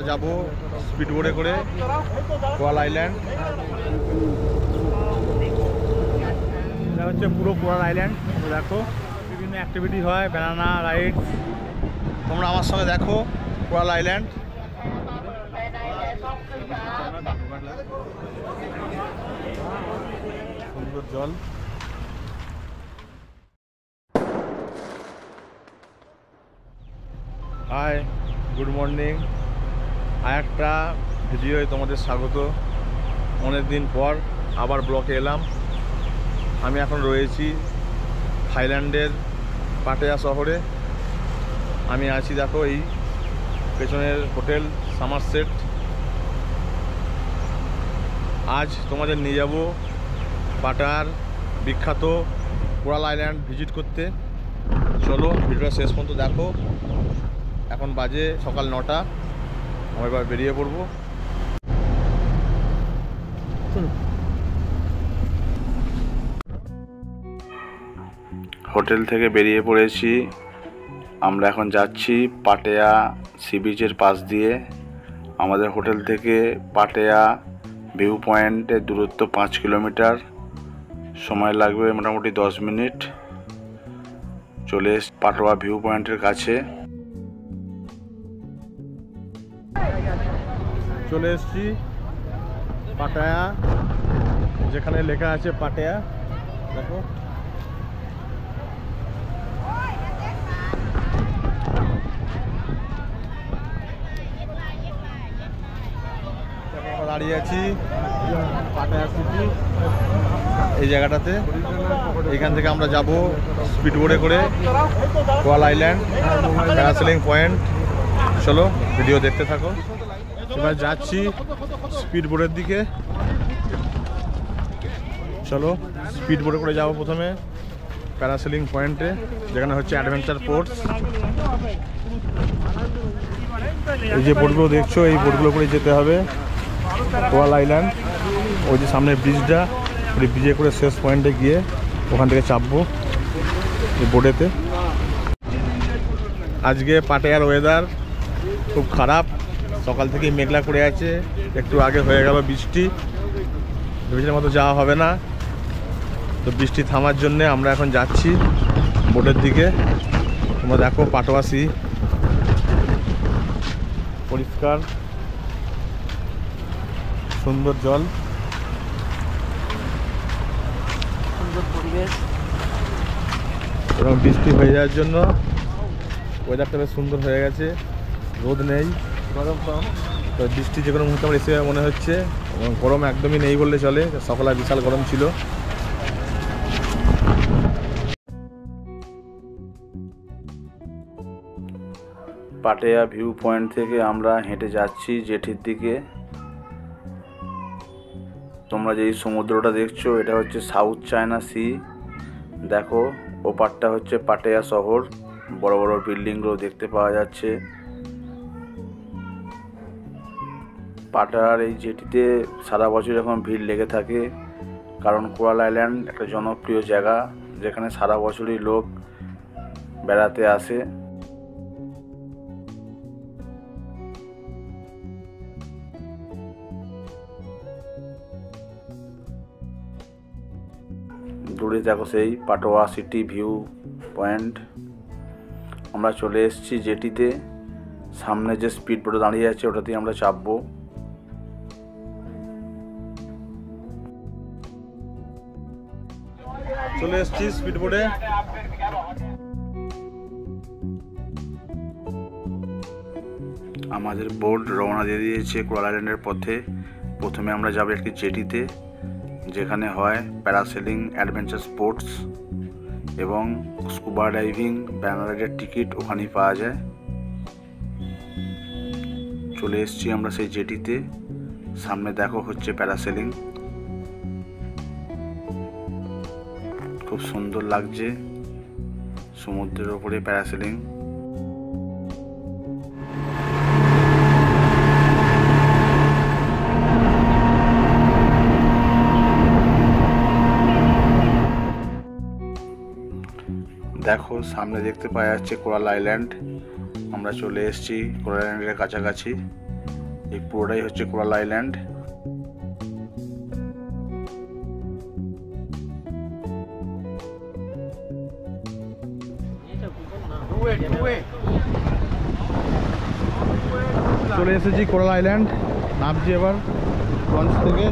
যাব স্পিড বোটে করে কোরাল আইল্যান্ড। এটা হচ্ছে পুরো কোরাল আইল্যান্ড। দেখো বিভিন্ন অ্যাক্টিভিটি হয়, ব্যানানা রাইড। তোমরা আমার সঙ্গে দেখো কোরাল আইল্যান্ড। সুন্দর জল। High, good morning. আর একটা ভিডিওয় তোমাদের স্বাগত। অনেক দিন পর আবার ব্লকে এলাম। আমি এখন রয়েছি থাইল্যান্ডের পাটায়া শহরে। আমি আছি দেখো এই পেছনের হোটেল সামারসেট। আজ তোমাদের নিয়ে যাব পাটায়ার বিখ্যাত কোরাল আইল্যান্ড ভিজিট করতে। চলো ভিডিওটা শেষ পর্যন্ত দেখো। এখন বাজে সকাল 9টা। আমরা এবার বেরিয়ে পড়বো। হোটেল থেকে বেরিয়ে পড়েছি। আমরা এখন যাচ্ছি পাটায়া সি বিচের পাশ দিয়ে। আমাদের হোটেল থেকে পাটায়া ভিউ পয়েন্টের দূরত্ব 5 কিলোমিটার। সময় লাগবে মোটামুটি 10 মিনিট। চলে এসছি পাটায়া ভিউ পয়েন্টের কাছে। চলে এসছি পাটায়া, যেখানে লেখা আছে পাটায়া। দেখো দাঁড়িয়ে আছি পাটায়া সিটি এই জায়গাটাতে। এখান থেকে আমরা যাব স্পিড বোটে করে কোরাল আইল্যান্ড প্যারাসেলিং পয়েন্ট। চলো ভিডিও দেখতে থাকো। এবার যাচ্ছি স্পিড বোটের দিকে। চলো স্পিড বোটে করে যাবো প্রথমে প্যারাসেলিং পয়েন্টে, যেখানে হচ্ছে অ্যাডভেঞ্চার স্পোর্টস। এই যে বোটগুলো দেখছো, এই বোটগুলো করে যেতে হবে কোরাল আইল্যান্ড। ওই যে সামনে ব্রিজটা, ওই ব্রিজে করে শেষ পয়েন্টে গিয়ে ওখান থেকে চাপবো এই বোটেতে। আজকে পাটায়ার ওয়েদার খুব খারাপ। সকাল থেকে মেঘলা করে আছে, একটু আগে হয়ে গেল বৃষ্টি। বৃষ্টির মতো যাওয়া হবে না, তো বৃষ্টি থামার জন্যে আমরা এখন যাচ্ছি বোটের দিকে। তোমরা দেখো পাটায়া সি পরিষ্কার সুন্দর জল, সুন্দর পরিবেশ এবং বৃষ্টি হয়ে যাওয়ার জন্য ওয়েদারটা বেশ সুন্দর হয়ে গেছে। রোদ নেই, গরম কম। তো বৃষ্টি যে কোনো মুহূর্তে আমার এসে মনে হচ্ছে, এবং গরম একদমই নেই বললে চলে। সকালে বিশাল গরম ছিল। পাটায়া ভিউ পয়েন্ট থেকে আমরা হেঁটে যাচ্ছি জেটির দিকে। তোমরা যেই সমুদ্রটা দেখছো এটা হচ্ছে সাউথ চায়না সি। দেখো ওপারটা হচ্ছে পাটায়া শহর, বড় বড় বিল্ডিংগুলো দেখতে পাওয়া যাচ্ছে। পাটায়ার এই জেটিতে সারা বছর এখন ভিড় লেগে থাকে, কারণ কোরাল আইল্যান্ড একটা জনপ্রিয় জায়গা যেখানে সারা বছরই লোক বেড়াতে আসে। দূরে দেখো সেই পাটায়া সিটি ভিউ পয়েন্ট। আমরা চলে এসেছি জেটিতে। সামনে যে স্পিড বোটে দাঁড়িয়ে আছে ওটাতেই আমরা চাপবো। চলে এসেছি স্পিড বোটে। আমাদের বোট রওনা দিয়ে দিয়েছে কোরাল আইল্যান্ডের পথে। প্রথমে আমরা যাব একটি জেটিতে, যেখানে হয় প্যারাসেলিং, অ্যাডভেঞ্চার স্পোর্টস এবং স্কুবা ডাইভিং। ব্যানানা রাইডের টিকিট ওখানেই পাওয়া যায়। চলে এসেছি আমরা সেই জেটিতে। সামনে দেখো হচ্ছে প্যারাসেলিং, খুব সুন্দর লাগছে সমুদ্রের ওপরে প্যারাসেলিং। দেখো সামনে দেখতে পাওয়া যাচ্ছে কোরাল আইল্যান্ড। আমরা চলে এসেছি কোরাল আইল্যান্ডের কাছাকাছি। এই পুরোটাই হচ্ছে কোরাল আইল্যান্ড। চলে এসেছি কোরাল আইল্যান্ড, নামছি এবার লঞ্চ থেকে।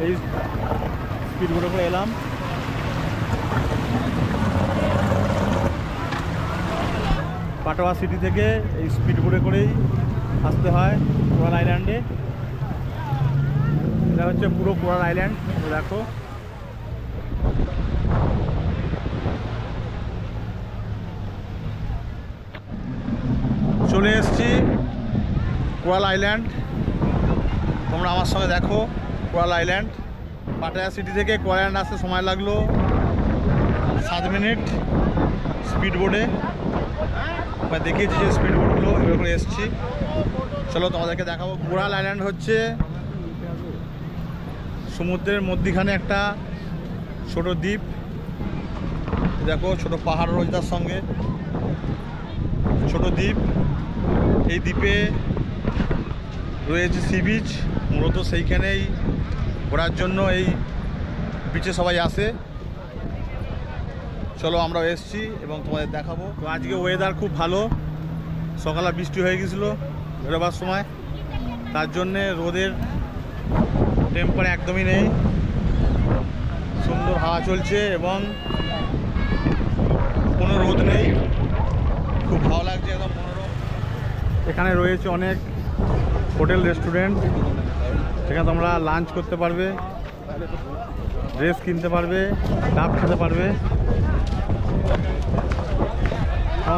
এই স্পিড বোটে করে এলাম। পাটোয়া সিটি থেকে এই স্পিড বোটে করেই আসতে হয় কোরাল আইল্যান্ডে। এটা হচ্ছে পুরো কোরাল আইল্যান্ড, দেখো। চলে এসেছি কোরাল আইল্যান্ড, তোমরা আমার সঙ্গে দেখো কোরাল আইল্যান্ড। পাটায়া সিটি থেকে কোরাল আইল্যান্ড আসতে সময় লাগলো 7 মিনিট স্পিড বোটে। দেখিয়েছি যে স্পিড বোটগুলো এভাবে করে এসেছি। চলো তোমাদেরকে দেখাবো। কোরাল আইল্যান্ড হচ্ছে সমুদ্রের মধ্যিখানে একটা ছোট দ্বীপ। দেখো ছোট পাহাড় রয়েছে তার সঙ্গে, ছোট দ্বীপ। এই দ্বীপে রয়েছে সি বিচ, মূলত সেইখানেই ঘোরার জন্য এই বিচে সবাই আসে। চলো আমরাও এসেছি এবং তোমাদের দেখাবো। তো আজকে ওয়েদার খুব ভালো, সকালে বৃষ্টি হয়ে গেছিলো বেরোবার সময়, তার জন্যে রোদের টেম্পার একদমই নেই, সুন্দর হাওয়া চলছে এবং কোনো রোদ নেই, খুব ভালো লাগছে, একদম মনোরম। এখানে রয়েছে অনেক হোটেল রেস্টুরেন্ট, সেখানে তোমরা লাঞ্চ করতে পারবে, ড্রেস কিনতে পারবে, ডাব খেতে পারবে।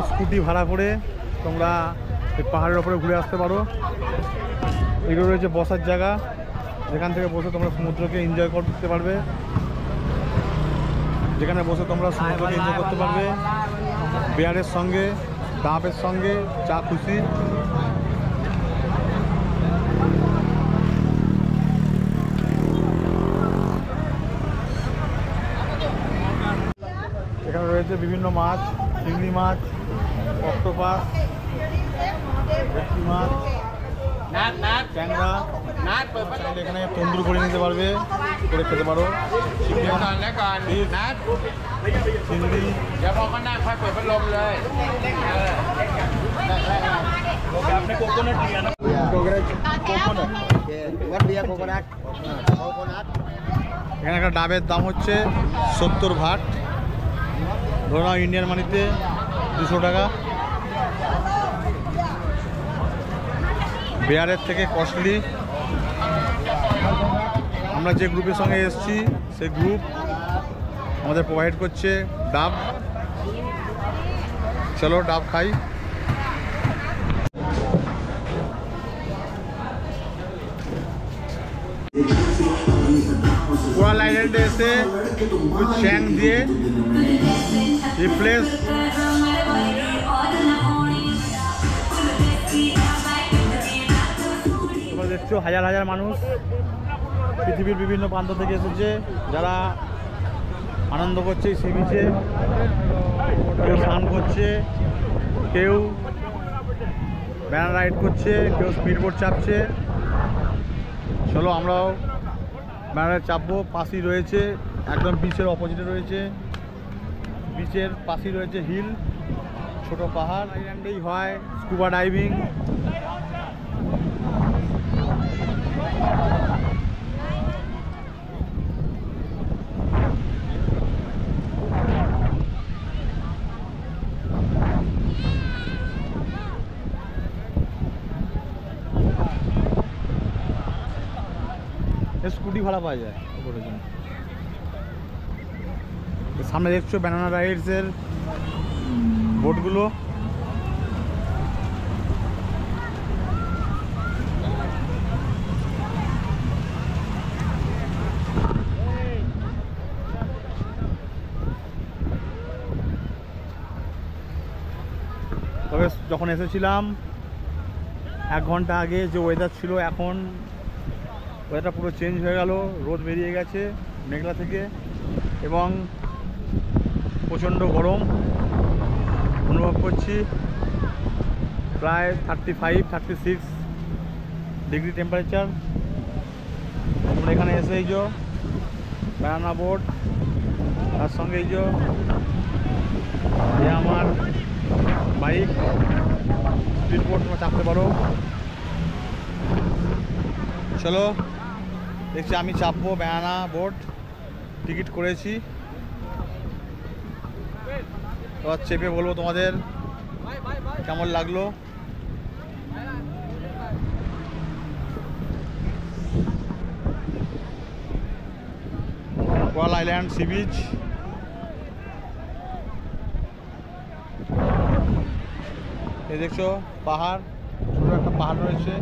স্কুটি ভাড়া করে তোমরা এই পাহাড়ের ওপরে ঘুরে আসতে পারো। এগুলো রয়েছে বসার জায়গা, যেখান থেকে বসে তোমরা সমুদ্রকে এনজয় করতে পারবে, যেখানে বসে তোমরা সমুদ্রকে এনজয় করতে পারবে বিয়ারের সঙ্গে, ডাবের সঙ্গে, যা খুশি। এখানে রয়েছে বিভিন্ন মাছ, চিংড়ি মাছ, অক্টোপাস, ভেটকি মাছ, ট্যাংরা। এখানে তন্দুর করে নিতে পারবে, করে খেতে পারো। চিকেন, চিংড়ি। এখানে একটা ডাবের দাম হচ্ছে 70 ভাট, ধরো ইন্ডিয়ান মানিতে 200 টাকা। বেয়ারের থেকে কস্টলি। আমরা যে গ্রুপের সঙ্গে এসেছি সেই গ্রুপ আমাদের প্রোভাইড করছে ডাব। চলো ডাব খাই। কোরাল আইল্যান্ডে এসে চ্যাং দিয়ে রিপ্লেস দেখছো হাজার হাজার মানুষ পৃথিবীর বিভিন্ন প্রান্ত থেকে এসেছে, যারা আনন্দ করছে সি বিচে। কেউ স্নান করছে, কেউ ব্যানার রাইড করছে, কেউ স্পিড বোট চাপছে। চলো আমরাও ব্যানারে চাপবো। পাশেই রয়েছে, একদম বিচের অপোজিটে রয়েছে, বিচের পাশেই রয়েছে হিল, ছোট পাহাড়। আইল্যান্ডেই হয় স্কুবা ডাইভিং। স্কুটি ভাড়া পাওয়া যায় ওপরের জন্য। সামনে দেখছো ব্যানানা রাইডসের বোটগুলো। তবে যখন এসেছিলাম 1 ঘন্টা আগে যে ওয়েদার ছিল, এখন ওয়েদারটা পুরো চেঞ্জ হয়ে গেল, রোদ বেরিয়ে গেছে মেঘলা থেকে এবং প্রচণ্ড গরম অনুভব করছি। প্রায় 35-36 ডিগ্রি টেম্পারেচার। আমরা এখানে এসে এই যে ব্যানানা বোট, তার সঙ্গে এই যে আমার বাইক স্পিড বোট, তোমরা চাপতে পারো। চলো দেখছি, আমি চাপবো ব্যানানা বোট, টিকিট করেছি। এবার চেপে বলবো তোমাদের কেমন লাগলো। কোরাল আইল্যান্ড সি বিচ, এই দেখছো পাহাড়, ছোটো একটা পাহাড় রয়েছে।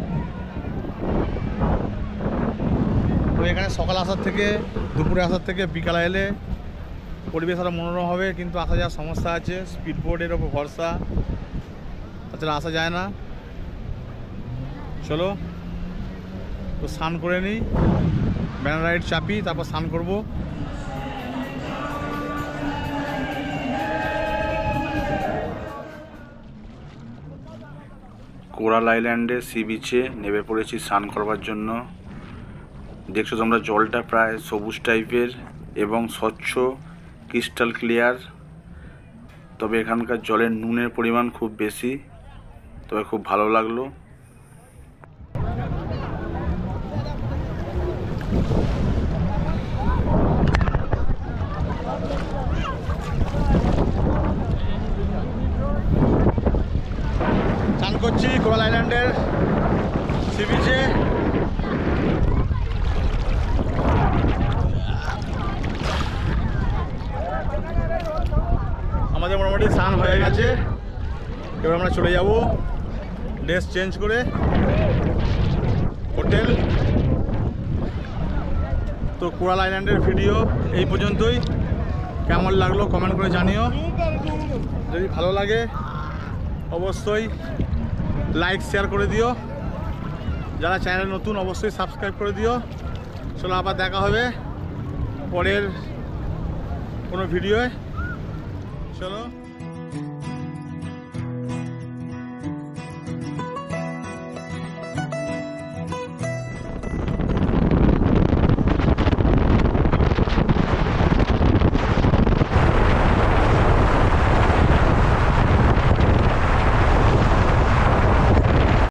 তো এখানে সকাল আসার থেকে, দুপুরে আসার থেকে বিকালে এলে পরিবেশ আরও মনোরম হবে, কিন্তু আসা যাওয়ার সমস্যা আছে, স্পিড বোটের ওপর ভরসা, তাছাড়া আসা যায় না। চলো তো স্নান করে নিই, ব্যানানা রাইড চাপি, তারপর স্নান করবো। কোরাল আইল্যান্ডে সি বিচে নেমে পড়েছি স্নান করবার জন্য। দেখছো তোমরা জলটা প্রায় সবুজ টাইপের এবং স্বচ্ছ ক্রিস্টাল ক্লিয়ার। তবে এখানকার জলের নুনের পরিমাণ খুব বেশি, তবে খুব ভালো লাগলো। স্নান করছি কোরাল আইল্যান্ডের সি বিচে। আমাদের মোটামুটি স্নান হয়ে গেছে, এবার আমরা চলে যাব ড্রেস চেঞ্জ করে হোটেল। তো কোরাল আইল্যান্ডের ভিডিও এই পর্যন্তই। কেমন লাগলো কমেন্ট করে জানিও। যদি ভালো লাগে অবশ্যই লাইক শেয়ার করে দিও। যারা চ্যানেল নতুন অবশ্যই সাবস্ক্রাইব করে দিও। চলো আবার দেখা হবে পরের কোনো ভিডিওয়। চলো।